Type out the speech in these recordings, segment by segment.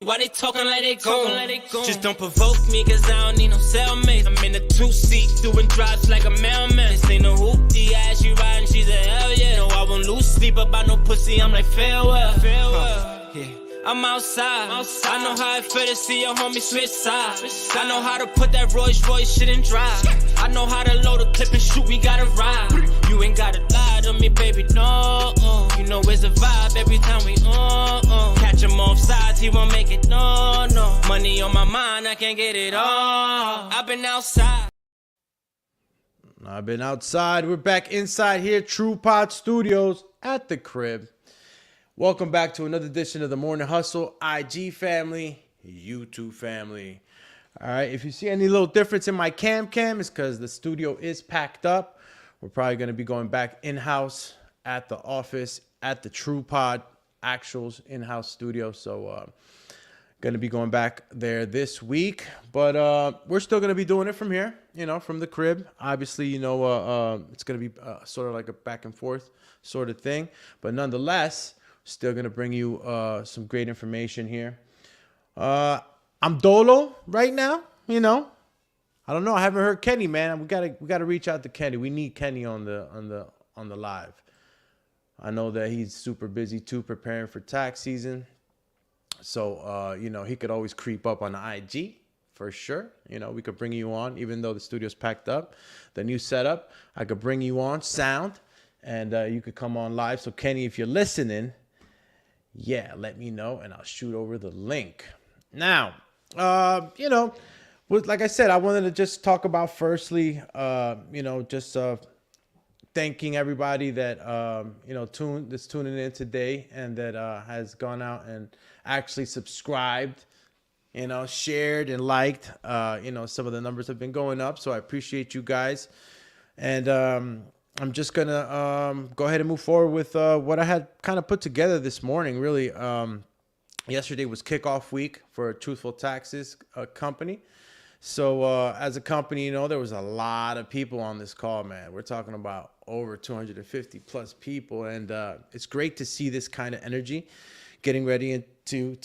Why they talking like they go? Just don't provoke me, cause I don't need no cellmate. I'm in a two-seat, doing drops like a mailman. This ain't no hoopty ass, she riding, she's a hell yeah. No, I won't lose sleep about no pussy, I'm like farewell. Yeah. I'm outside. I know how it feel to see your homie switch sides. I know how to put that Rolls Royce shit in drive. I know how to load a clip and shoot, we gotta ride. You ain't gotta lie to me, baby, no. You know it's a vibe every time we catch him off sides, he won't make it, no. Money on my mind, I can't get it all. I've been outside. We're back inside here, Trupod Studios at the crib. Welcome back to another edition of the Morning Hustle, IG family, YouTube family. All right, if you see any little difference in my cam, it's because the studio is packed up. We're probably going to be going back in-house at the office, at the Trupod Actuals in-house studio. So going to be going back there this week. But we're still going to be doing it from here, from the crib. Obviously, it's going to be sort of like a back and forth sort of thing. But nonetheless, still going to bring you some great information here. I'm dolo right now, I don't know. I haven't heard Kenny, man. We gotta reach out to Kenny. We need Kenny on the live. I know that he's super busy too, preparing for tax season. So he could always creep up on the IG for sure. We could bring you on, even though the studio's packed up. The new setup, I could bring you on sound, and you could come on live. So Kenny, if you're listening, yeah, let me know, and I'll shoot over the link. Now, like I said, I wanted to just talk about firstly, thanking everybody that, that's tuning in today and that has gone out and actually subscribed, shared and liked. Some of the numbers have been going up, so I appreciate you guys. And I'm just going to go ahead and move forward with what I had kind of put together this morning, really. Yesterday was kickoff week for Truthful Taxes company. So as a company, there was a lot of people on this call, man. We're talking about over 250 plus people. And it's great to see this kind of energy getting ready to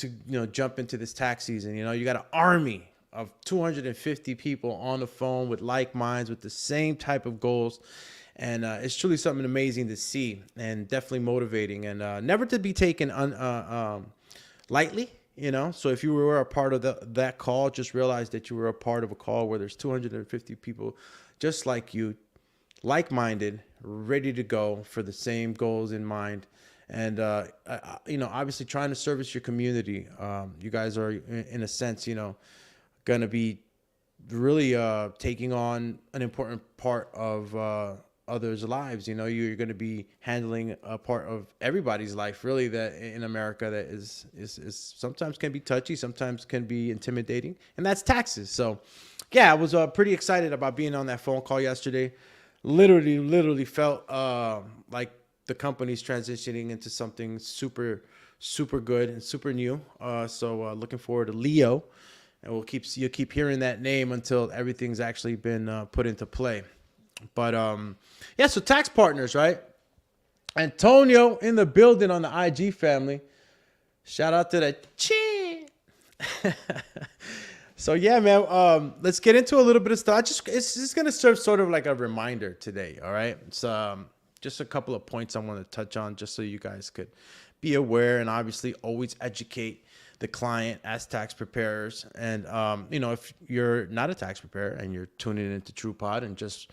jump into this tax season. You got an army of 250 people on the phone with like minds, with the same type of goals. And it's truly something amazing to see and definitely motivating and never to be taken lightly, So if you were a part of that call, just realize that you were a part of a call where there's 250 people just like you, like-minded, ready to go for the same goals in mind. And, obviously trying to service your community. You guys are, in a sense, going to be really taking on an important part of others' lives. You're going to be handling a part of everybody's life, really, that in America that is sometimes can be touchy, sometimes can be intimidating, and that's taxes. So, yeah, I was pretty excited about being on that phone call yesterday. Literally felt like the company's transitioning into something super, super good and super new. So looking forward to Leo, and you'll keep hearing that name until everything's actually been put into play. But so tax partners, right? Antonio in the building on the IG family. Shout out to the chin. So yeah, man. Let's get into a little bit of stuff. It's just gonna serve sort of like a reminder today. All right. It's just a couple of points I want to touch on, just so you guys could be aware, and obviously always educate the client as tax preparers. And if you're not a tax preparer and you're tuning into Trupod and just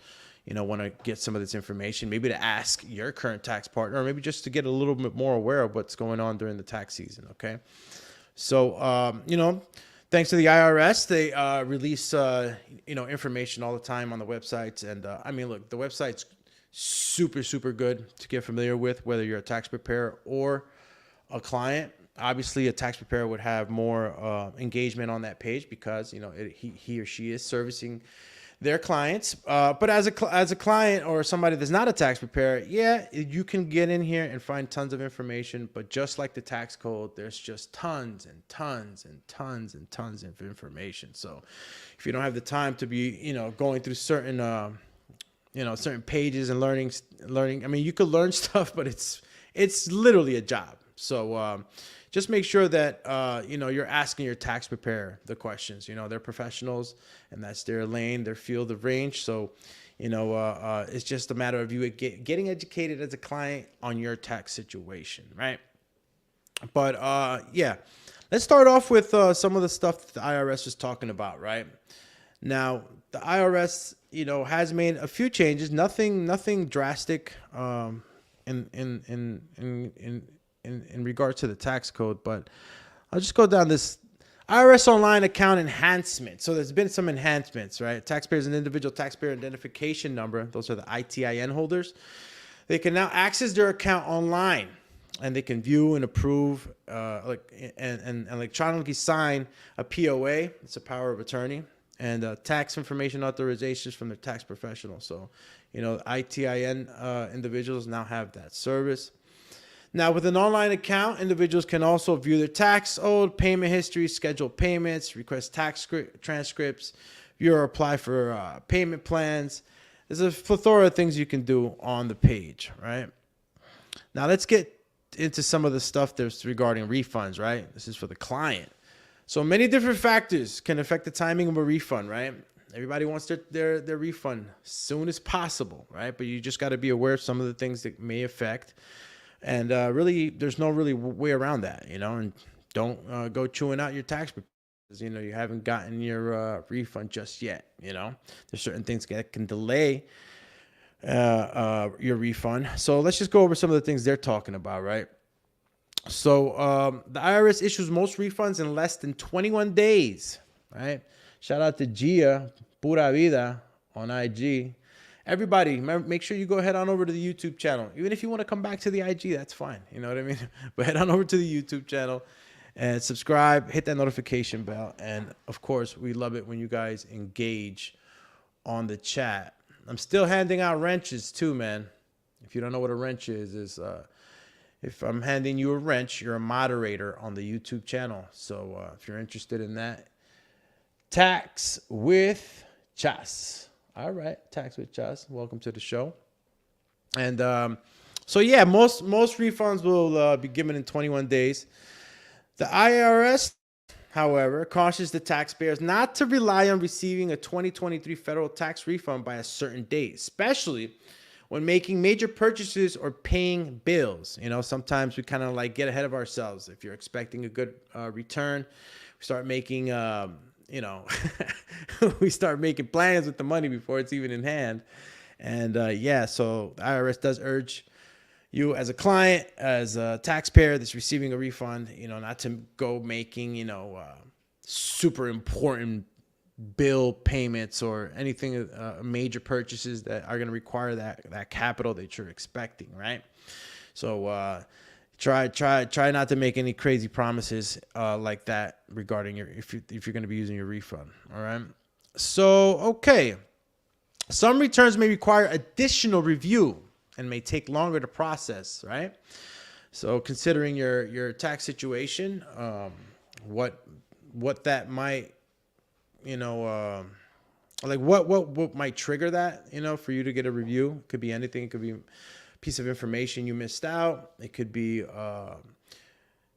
want to get some of this information, maybe to ask your current tax partner, or maybe just to get a little bit more aware of what's going on during the tax season. Okay. So, thanks to the IRS, they release, information all the time on the websites. And look, the website's super, super good to get familiar with, whether you're a tax preparer or a client. Obviously, a tax preparer would have more engagement on that page because, he or she is servicing their clients. But as a client or somebody that's not a tax preparer, yeah, you can get in here and find tons of information. But just like the tax code, there's just tons and tons and tons and tons of information. So if you don't have the time to be, going through certain pages and learning, you could learn stuff, but it's literally a job. So just make sure that, you're asking your tax preparer the questions. They're professionals, and that's their lane, their field of range. So, it's just a matter of you getting educated as a client on your tax situation, right? But yeah, let's start off with some of the stuff that the IRS was talking about, right? Now, the IRS, has made a few changes. Nothing drastic in regard to the tax code, but I'll just go down this IRS online account enhancement. So there's been some enhancements, right? Taxpayers and individual taxpayer identification number, those are the ITIN holders. They can now access their account online, and they can view and approve, and electronically sign a POA. It's a power of attorney, and tax information authorizations from their tax professional. So, ITIN individuals now have that service. Now, with an online account, individuals can also view their tax owed, payment history, schedule payments, request tax transcripts, view or apply for payment plans. There's a plethora of things you can do on the page, right? Now, let's get into some of the stuff that's regarding refunds, right? This is for the client. So many different factors can affect the timing of a refund, right? Everybody wants their refund as soon as possible, right? But you just got to be aware of some of the things that may affect. And really, there's no really way around that, and don't go chewing out your tax because, you haven't gotten your refund just yet, There's certain things that can delay your refund. So let's just go over some of the things they're talking about, right? So the IRS issues most refunds in less than 21 days, right? Shout out to Gia Pura Vida on IG. Everybody, make sure you go head on over to the YouTube channel. Even if you want to come back to the IG, that's fine. You know what I mean? But head on over to the YouTube channel and subscribe, hit that notification bell. And of course, we love it when you guys engage on the chat. I'm still handing out wrenches too, man. If you don't know what a wrench is if I'm handing you a wrench, you're a moderator on the YouTube channel. So if you're interested in that, Tax with Chas. All right, Tax with Chas. Welcome to the show. And so yeah, most refunds will be given in 21 days. The IRS, however, cautions the taxpayers not to rely on receiving a 2023 federal tax refund by a certain date, especially when making major purchases or paying bills. Sometimes we kind of get ahead of ourselves. If you're expecting a good return, we start making we start making plans with the money before it's even in hand. And so the IRS does urge you as a client, as a taxpayer that's receiving a refund, not to go making, super important bill payments or anything, major purchases that are going to require that capital that you're expecting, right? So try not to make any crazy promises like that regarding if you're going to be using your refund. All right. So okay, some returns may require additional review and may take longer to process. Right. So considering your tax situation, what that might, what might trigger that, for you to get a review. It could be anything. It could be piece of information you missed out. It could be,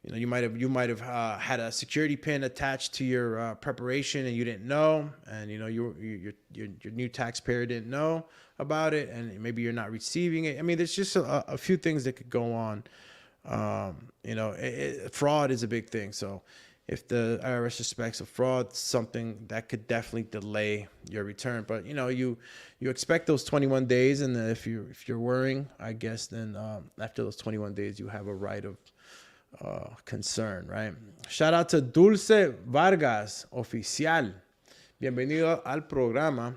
you might have had a security pin attached to your preparation and you didn't know, and your new taxpayer didn't know about it, and maybe you're not receiving it. I mean, there's just a few things that could go on. Fraud is a big thing. So if the IRS suspects a fraud, something that could definitely delay your return. But you expect those 21 days, and if you're worrying, I guess then after those 21 days you have a right of concern, right? Shout out to Dulce Vargas Oficial. Bienvenido al programa.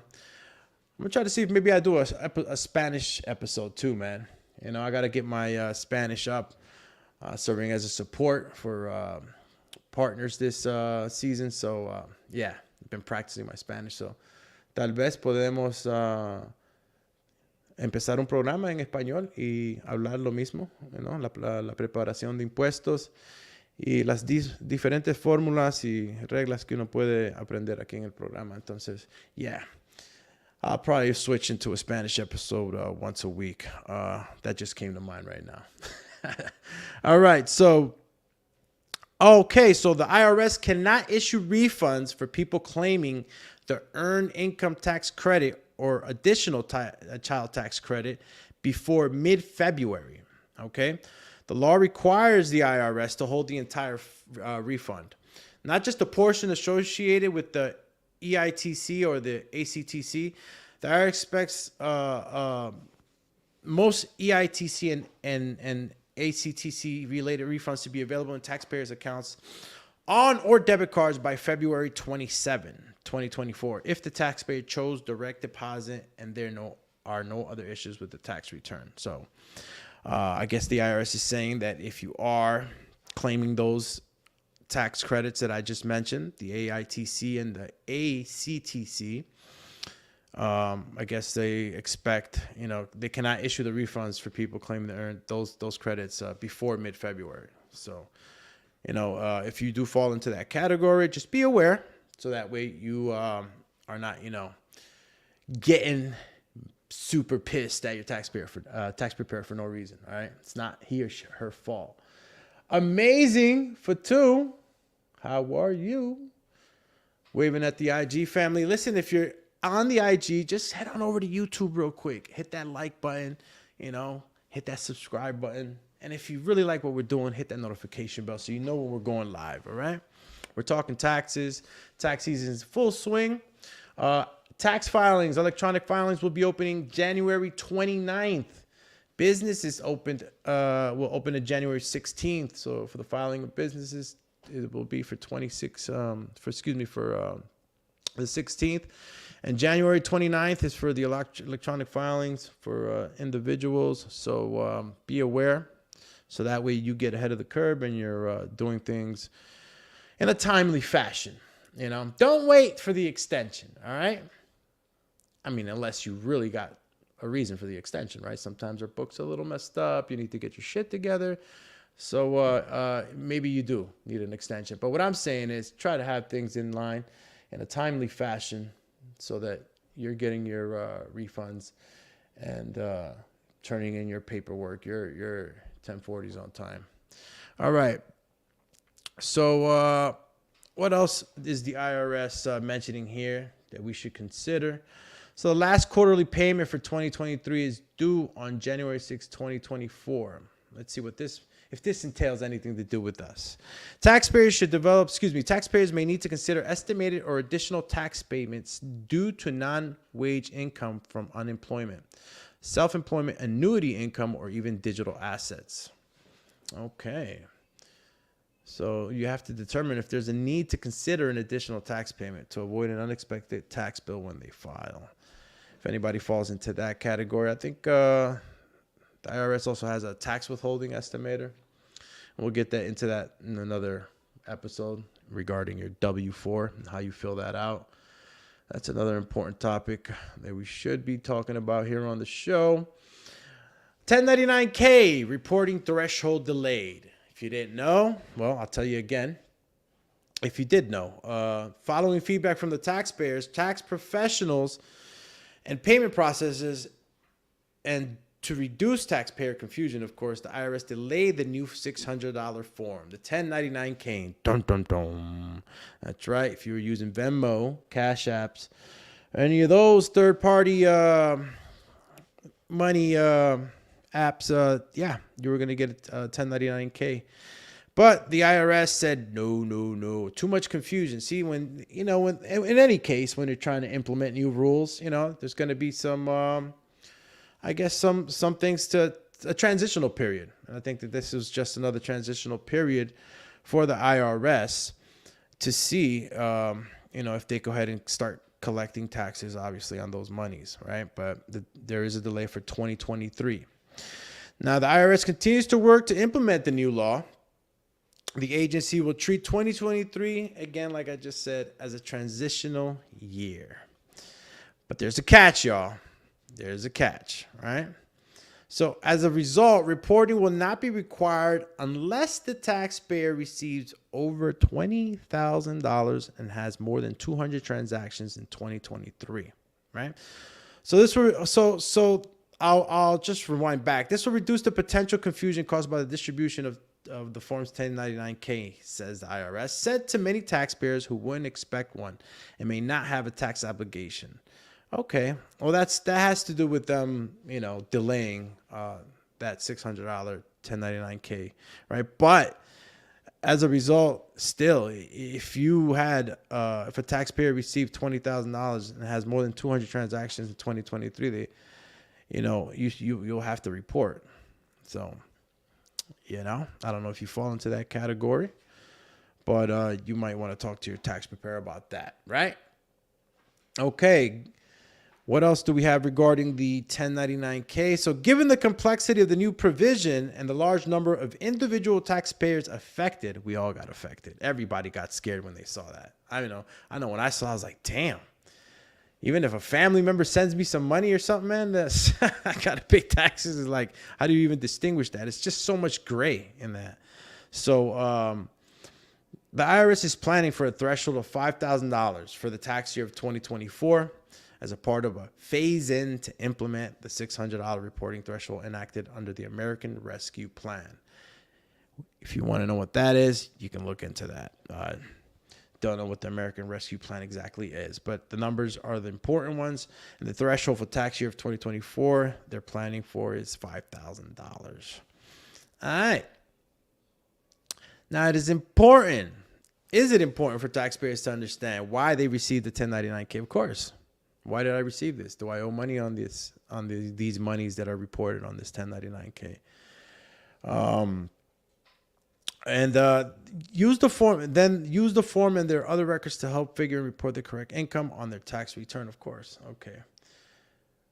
I'm gonna try to see if maybe I do a Spanish episode too, man. I gotta get my Spanish up, serving as a support for partners this season. So yeah, I've been practicing my Spanish. So tal vez podemos empezar un programa en español y hablar lo mismo, la preparación de impuestos y las diferentes fórmulas y reglas que uno puede aprender aquí en el programa. Entonces, yeah, I'll probably switch into a Spanish episode once a week. That just came to mind right now. All right, so Okay, so the IRS cannot issue refunds for people claiming the earned income tax credit or additional child tax credit before mid-February. Okay, the law requires the IRS to hold the entire refund, not just a portion associated with the EITC or the ACTC. The IRS expects most EITC and ACTC related refunds to be available in taxpayers' accounts on or debit cards by February 27, 2024, if the taxpayer chose direct deposit and there are no other issues with the tax return. So I guess the IRS is saying that if you are claiming those tax credits that I just mentioned, the AITC and the ACTC, I guess they expect, they cannot issue the refunds for people claiming to earn those credits before mid-February. So, if you do fall into that category, just be aware so that way you are not, getting super pissed at your tax preparer for no reason. All right, it's not he or her fault. Amazing for two. How are you? Waving at the IG family. Listen, if you're on the IG, just head on over to YouTube real quick. Hit that like button, hit that subscribe button. And if you really like what we're doing, hit that notification bell so you know when we're going live, all right? We're talking taxes. Tax season is full swing. Tax filings, electronic filings will be opening January 29th. Business is will open on January 16th. So for the filing of businesses, it will be for the 16th. And January 29th is for the electronic filings for individuals. So be aware. So that way you get ahead of the curve and you're doing things in a timely fashion. Don't wait for the extension. All right. I mean, unless you really got a reason for the extension, right? Sometimes our book's a little messed up. You need to get your shit together. So maybe you do need an extension. But what I'm saying is try to have things in line in a timely fashion so that you're getting your refunds and turning in your paperwork, your 1040s on time. All right. So what else is the IRS mentioning here that we should consider? So the last quarterly payment for 2023 is due on January 6, 2024. Let's see if this entails anything to do with us. Taxpayers may need to consider estimated or additional tax payments due to non-wage income from unemployment, self-employment, annuity income, or even digital assets. Okay. So you have to determine if there's a need to consider an additional tax payment to avoid an unexpected tax bill when they file. If anybody falls into that category, I think the IRS also has a tax withholding estimator. We'll get into that in another episode regarding your W-4 and how you fill that out. That's another important topic that we should be talking about here on the show. 1099K reporting threshold delayed. If you didn't know, well, I'll tell you again. If you did know, following feedback from the taxpayers, tax professionals, and payment processes, and to reduce taxpayer confusion, of course, the IRS delayed the new $600 form, the 1099K. Dun, dun, dun. That's right. If you were using Venmo, Cash Apps, any of those third-party money apps, you were going to get a 1099K. But the IRS said, no, too much confusion. See, when in any case, when you're trying to implement new rules, there's going to be some, some things to a transitional period. And I think that this is just another transitional period for the IRS to see, if they go ahead and start collecting taxes, obviously, on those monies, right? But there is a delay for 2023. Now, the IRS continues to work to implement the new law. The agency will treat 2023, again, like I just said, as a transitional year. But there's a catch, y'all. There's a catch, right? So as a result, reporting will not be required unless the taxpayer receives over $20,000 and has more than 200 transactions in 2023, right? So I'll just rewind back. This will reduce the potential confusion caused by the distribution of of the Forms 1099-K, says the IRS, sent to many taxpayers who wouldn't expect one and may not have a tax obligation. Okay, well that has to do with them, delaying that $600 1099-K, right? But as a result, still, if a taxpayer received $20,000 and has more than 200 transactions in 2023, you'll have to report. So, I don't know if you fall into that category, but you might want to talk to your tax preparer about that, right? Okay. What else do we have regarding the 1099-K? So given the complexity of the new provision and the large number of individual taxpayers affected, we all got affected. Everybody got scared when they saw that. I know when I saw it, I was like, damn. Even if a family member sends me some money or something, man, I got to pay taxes. It's like, how do you even distinguish that? It's just so much gray in that. So the IRS is planning for a threshold of $5,000 for the tax year of 2024. As a part of a phase-in to implement the $600 reporting threshold enacted under the American Rescue Plan. If you want to know what that is, you can look into that. Don't know what the American Rescue Plan exactly is, but the numbers are the important ones. And the threshold for tax year of 2024, they're planning for is $5,000. All right. Now, it is important. Is it important for taxpayers to understand why they received the 1099-K? Of course. Why did I receive this? Do I owe money on this, these monies that are reported on this 1099-K? Use the form. Then use the form and their other records to help figure and report the correct income on their tax return, of course. Okay.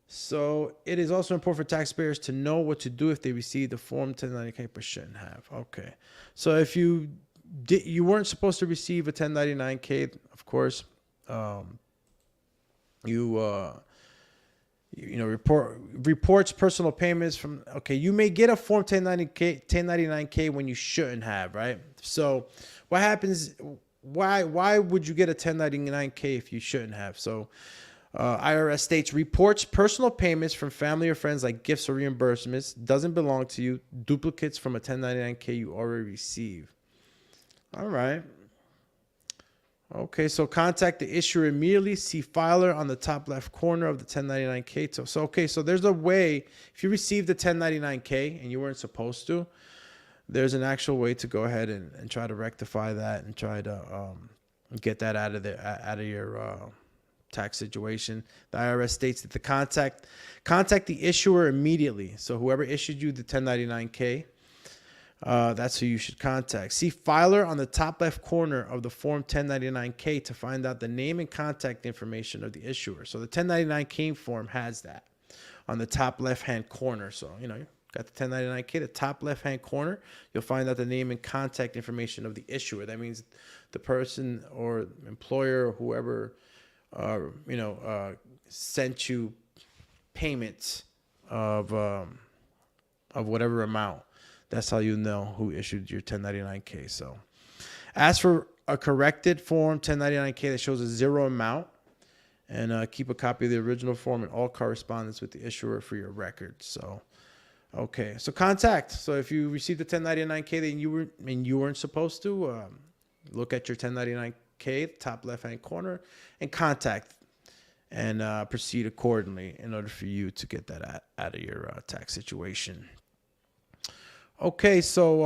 So it is also important for taxpayers to know what to do if they receive the form 1099-K but shouldn't have. Okay. So if you weren't supposed to receive a 1099-K, of course, reports personal payments from, okay, you may get a form 1099-K when you shouldn't have, right? So what happens, why would you get a 1099-K if you shouldn't have? So IRS states reports personal payments from family or friends like gifts or reimbursements doesn't belong to you, duplicates from a 1099-K you already received. All right. Okay, so contact the issuer immediately. See filer on the top left corner of the 1099-K. So there's a way. If you received the 1099-K and you weren't supposed to, there's an actual way to go ahead and try to rectify that and try to get that out of your tax situation. The IRS states that contact the issuer immediately. So whoever issued you the 1099-K, that's who you should contact. See filer on the top left corner of the form 1099-K to find out the name and contact information of the issuer. So the 1099-K form has that on the top left-hand corner. So, got the 1099-K, the top left-hand corner, you'll find out the name and contact information of the issuer. That means the person or employer or whoever, sent you payments of whatever amount. That's how you know who issued your 1099-K. So ask for a corrected form 1099-K that shows a zero amount, and keep a copy of the original form and all correspondence with the issuer for your records. So, okay. So contact. So if you received the 1099-K that you weren't supposed to, look at your 1099-K, top left-hand corner, and contact and proceed accordingly in order for you to get that out of your tax situation. Okay, so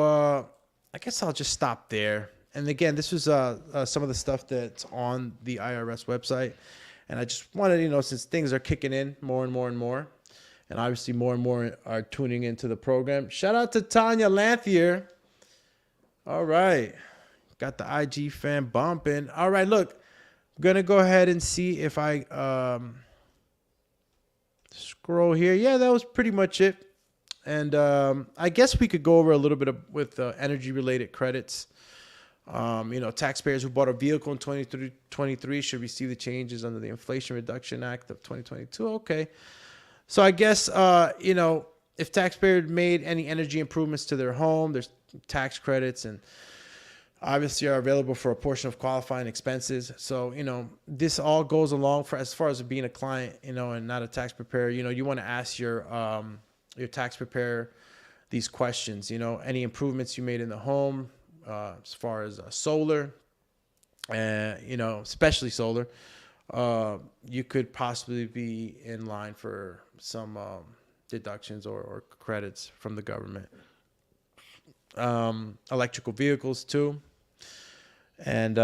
I guess I'll just stop there. And again, this was some of the stuff that's on the IRS website. And I just wanted, since things are kicking in more and more and more, and obviously more and more are tuning into the program. Shout out to Tanya Lanthier. All right. Got the IG fan bumping. All right, look. I'm going to go ahead and see if I scroll here. Yeah, that was pretty much it. And I guess we could go over a little bit with energy-related credits. Taxpayers who bought a vehicle in 2023 should receive the changes under the Inflation Reduction Act of 2022. Okay. So I guess, if taxpayers made any energy improvements to their home, there's tax credits and obviously are available for a portion of qualifying expenses. So, this all goes along as far as being a client, and not a tax preparer. You want to ask your tax preparer these questions. Any improvements you made in the home, as far as solar, and especially solar, you could possibly be in line for some deductions or credits from the government. Electrical vehicles too, and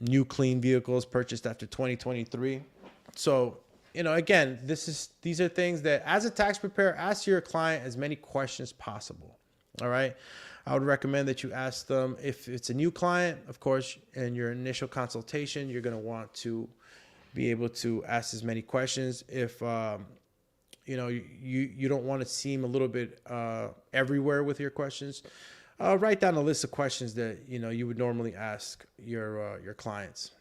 new clean vehicles purchased after 2023. So, again, these are things that, as a tax preparer, ask your client as many questions possible. All right. I would recommend that you ask them, if it's a new client, of course, in your initial consultation, you're going to want to be able to ask as many questions. If you don't want to seem a little bit everywhere with your questions, write down a list of questions that you would normally ask your clients.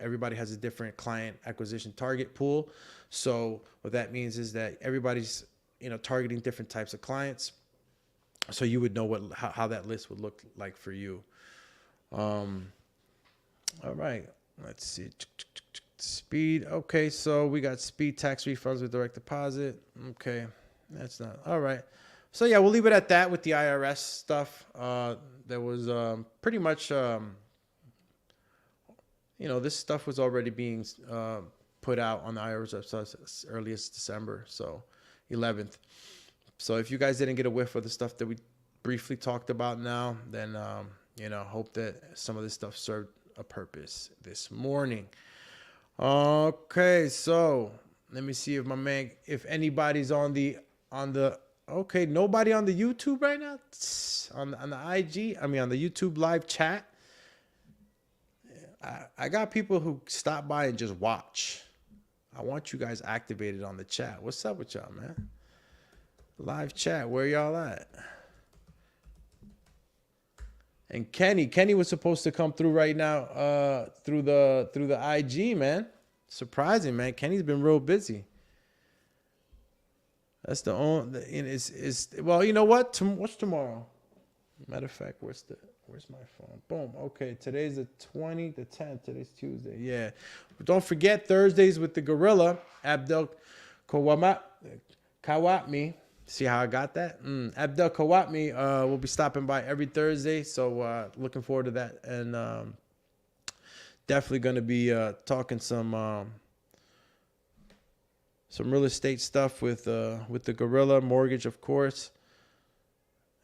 Everybody has a different client acquisition target pool, so what that means is that everybody's targeting different types of clients, so you would know how that list would look like for you. All right, let's see. Speed. Okay, so we got speed tax refunds with direct deposit. Okay, that's not all right. So yeah, we'll leave it at that with the IRS stuff. There was pretty much this stuff was already being put out on the IRS website as early as December, so 11th. So if you guys didn't get a whiff of the stuff that we briefly talked about now, then hope that some of this stuff served a purpose this morning. Okay, so let me see if anybody's on the okay, nobody on the YouTube right now, on the IG, on the YouTube live chat. I got people who stop by and just watch. I want you guys activated on the chat. What's up with y'all, man? Live chat, where y'all at? And Kenny was supposed to come through right now through the IG, man. Surprising, man. Kenny's been real busy. That's the only. Well, you know what? What's tomorrow? Matter of fact, where's my phone? Boom. Okay, today's the 10th. Today's Tuesday. Yeah. But don't forget Thursdays with the gorilla, Abdel Kawatmi. See how I got that? Abdel Kawatmi will be stopping by every Thursday. So looking forward to that. And definitely going to be talking some real estate stuff with the gorilla mortgage, of course.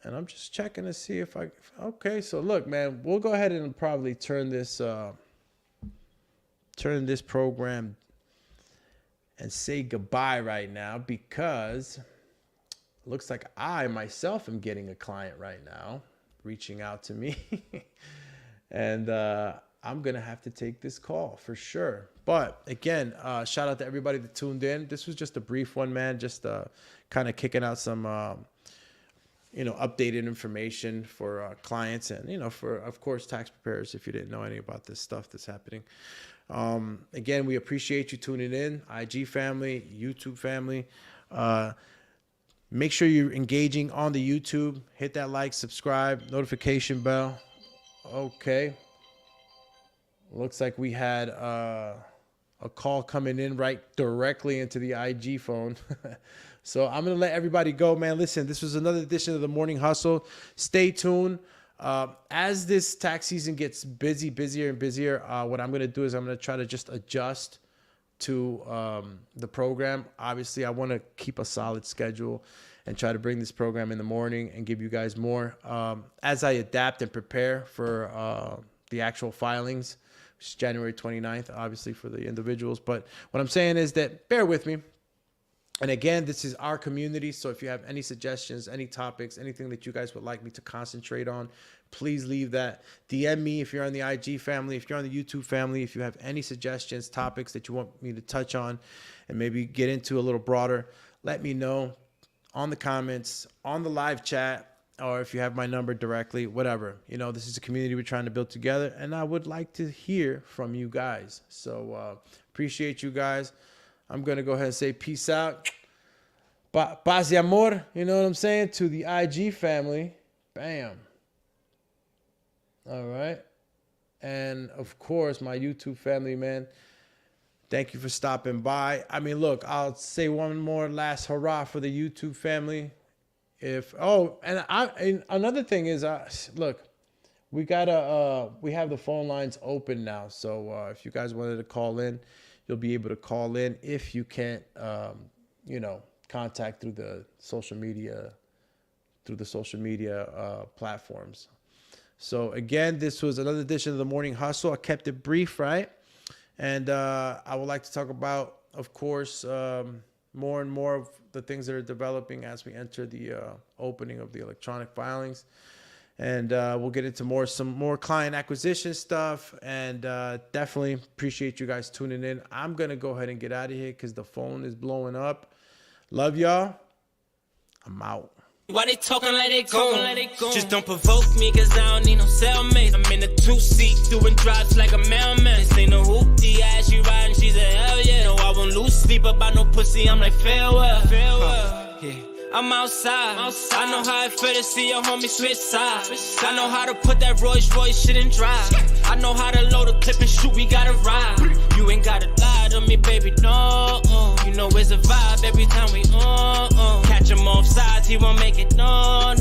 And I'm just checking to see if okay, so look, man, we'll go ahead and probably turn this program and say goodbye right now, because it looks like I myself am getting a client right now reaching out to me. And I'm going to have to take this call for sure. But again, shout out to everybody that tuned in. This was just a brief one, man. Just kind of kicking out some, updated information for clients and, for, of course, tax preparers, if you didn't know any about this stuff that's happening. Again, we appreciate you tuning in, IG family, YouTube family. Make sure you're engaging on the YouTube. Hit that like, subscribe, notification bell. Okay. Looks like we had a call coming in right directly into the IG phone. So I'm going to let everybody go, man. Listen, this was another edition of the Morning Hustle. Stay tuned. As this tax season gets busier and busier, what I'm going to do is I'm going to try to just adjust to the program. Obviously, I want to keep a solid schedule and try to bring this program in the morning and give you guys more as I adapt and prepare for the actual filings, which is January 29th, obviously, for the individuals. But what I'm saying is that bear with me. And again, this is our community. So if you have any suggestions, any topics, anything that you guys would like me to concentrate on, please leave that. DM me if you're on the IG family, if you're on the YouTube family, if you have any suggestions, topics that you want me to touch on and maybe get into a little broader, let me know on the comments, on the live chat, or if you have my number directly, whatever. This is a community we're trying to build together, and I would like to hear from you guys. So appreciate you guys. I'm going to go ahead and say peace out. Paz y amor, you know what I'm saying? To the IG family. Bam. All right. And, of course, my YouTube family, man. Thank you for stopping by. Look, I'll say one more last hurrah for the YouTube family. And another thing is, look, we have the phone lines open now. So if you guys wanted to call in, you'll be able to call in. If you can't, contact through the social media platforms. So again, this was another edition of the Morning Hustle. I kept it brief, right? And I would like to talk about, of course, more and more of the things that are developing as we enter the opening of the electronic filings. And we'll get into some more client acquisition stuff. And definitely appreciate you guys tuning in. I'm going to go ahead and get out of here because the phone is blowing up. Love y'all. I'm out. Why they talking like they go? Just don't provoke me, cause I don't need no cellmate. I'm in a 2-seat, doing drops like a mailman. This ain't no hoopty ass, she riding, she's a hell yeah. No, I won't lose sleep about no pussy, I'm like farewell. Yeah. I'm outside. I know how it feel to see your homie switch sides. I know how to put that Rolls Royce shit in drive. I know how to load a clip and shoot, we gotta ride. You ain't gotta lie to me, baby, no. You know it's a vibe every time we catch him off sides, he won't make it, no.